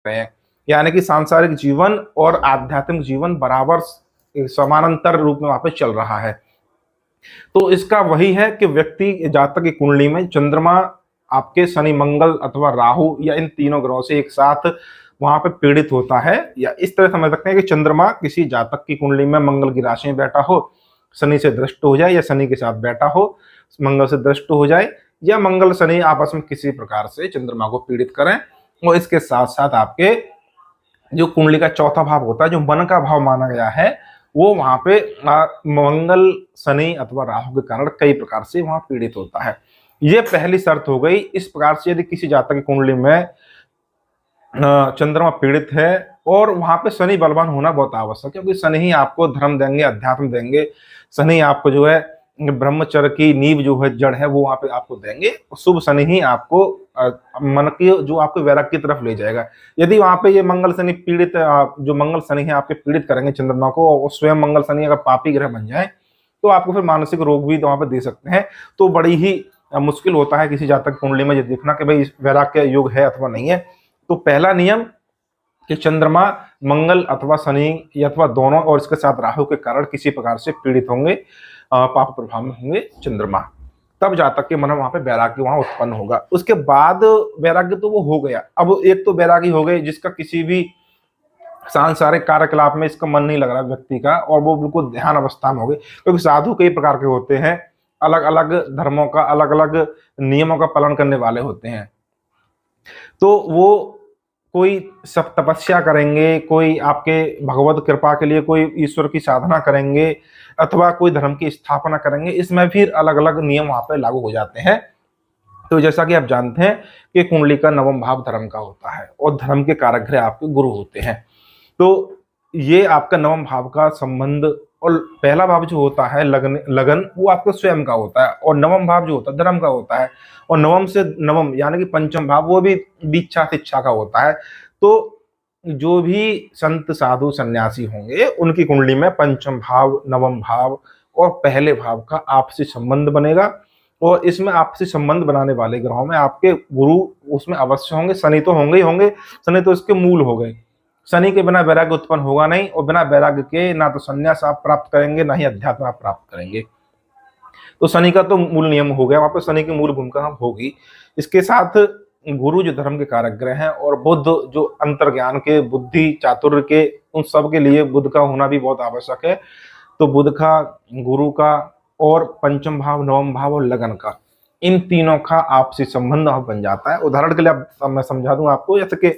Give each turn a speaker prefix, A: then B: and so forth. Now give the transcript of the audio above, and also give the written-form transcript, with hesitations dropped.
A: सकते हैं। यानी कि सांसारिक जीवन और आध्यात्मिक जीवन बराबर समानांतर रूप में वहां पे चल रहा है। तो इसका वही है कि व्यक्ति जातक की कुंडली में चंद्रमा आपके शनि मंगल अथवा राहु या इन तीनों ग्रहों से एक साथ वहां पे पीड़ित होता है, या इस तरह समझ सकते हैं कि चंद्रमा किसी जातक की कुंडली में मंगल की राशि में बैठा हो, शनि से दृष्ट हो जाए, या शनि के साथ बैठा हो, मंगल से दृष्ट हो जाए, या मंगल शनि आपस में किसी प्रकार से चंद्रमा को पीड़ित करें। और इसके साथ साथ आपके जो कुंडली का चौथा भाव होता है, जो मन का भाव माना गया है, वो वहां पे मंगल शनि अथवा राहु के कारण कई प्रकार से वहां पीड़ित होता है। ये पहली शर्त हो गई। इस प्रकार से यदि किसी जातक की कुंडली में चंद्रमा पीड़ित है और वहां पे शनि बलवान होना बहुत आवश्यक है, क्योंकि शनि ही आपको धर्म देंगे, अध्यात्म देंगे। शनि आपको जो है ब्रह्मचर्य की नींव जो है जड़ है वो वहां पे आपको देंगे। शुभ शनि ही आपको मन की जो आपको वैराग्य की तरफ ले जाएगा। यदि वहां पे ये मंगल शनि पीड़ित, जो मंगल शनि है आपके पीड़ित करेंगे चंद्रमा को, और स्वयं मंगल शनि अगर पापी ग्रह बन जाए तो आपको फिर मानसिक रोग भी वहां पे दे सकते हैं। तो बड़ी ही मुश्किल होता है किसी जातक कुंडली में ये देखना कि भाई वैराग्य योग है अथवा नहीं है। तो पहला नियम कि चंद्रमा मंगल अथवा शनि अथवा दोनों और इसके साथ राहु के कारण किसी प्रकार से पीड़ित होंगे, पाप प्रभाव में होंगे चंद्रमा, तब जातक के मन में वहां पे वैराग्य वहां उत्पन्न होगा। उसके बाद वैराग्य तो वो हो गया। अब एक तो वैरागी हो गए जिसका किसी भी सांसारिक कार्यकलाप में इसका मन नहीं लग रहा व्यक्ति का, और वो बिल्कुल ध्यान अवस्था में हो गए। क्योंकि साधु कई प्रकार के होते हैं, अलग अलग धर्मों का अलग अलग नियमों का पालन करने वाले होते हैं। तो वो कोई सब तपस्या करेंगे, कोई आपके भगवत कृपा के लिए कोई ईश्वर की साधना करेंगे, अथवा कोई धर्म की स्थापना करेंगे। इसमें फिर अलग अलग नियम वहां पे लागू हो जाते हैं। तो जैसा कि आप जानते हैं कि कुंडली का नवम भाव धर्म का होता है, और धर्म के कारक ग्रह आपके गुरु होते हैं। तो ये आपका नवम भाव का संबंध, और पहला भाव जो होता है लगन वो आपका स्वयं का होता है, और नवम भाव जो होता है धर्म का होता है, और नवम से नवम यानी कि पंचम भाव वो भी दीक्षा शिक्षा का होता है। तो जो भी संत साधु सन्यासी होंगे उनकी कुंडली में पंचम भाव, नवम भाव और पहले भाव का आपसी संबंध बनेगा। और इसमें आपसी संबंध बनाने वाले ग्रहों में आपके गुरु उसमें अवश्य होंगे। शनि तो होंगे ही होंगे, शनि तो इसके मूल हो गए। शनि के बिना वैराग्य उत्पन्न होगा नहीं, और बिना वैराग्य के ना तो संन्यास आप प्राप्त करेंगे, ना ही अध्यात्म आप प्राप्त करेंगे। तो शनि का तो मूल नियम हो गया, वहां पर शनि की मूल भूमिका होगी। इसके साथ गुरु जो धर्म के कारक ग्रह हैं, और बुध जो अंतर्ज्ञान के, बुद्धि चातुर्य के, उन सब के लिए बुध का होना भी बहुत आवश्यक है। तो बुध का, गुरु का, और पंचम भाव, नवम भाव और लगन का, इन तीनों का आपसी संबंध बन जाता है। उदाहरण के लिए अब मैं समझा दूं आपको, जैसे कि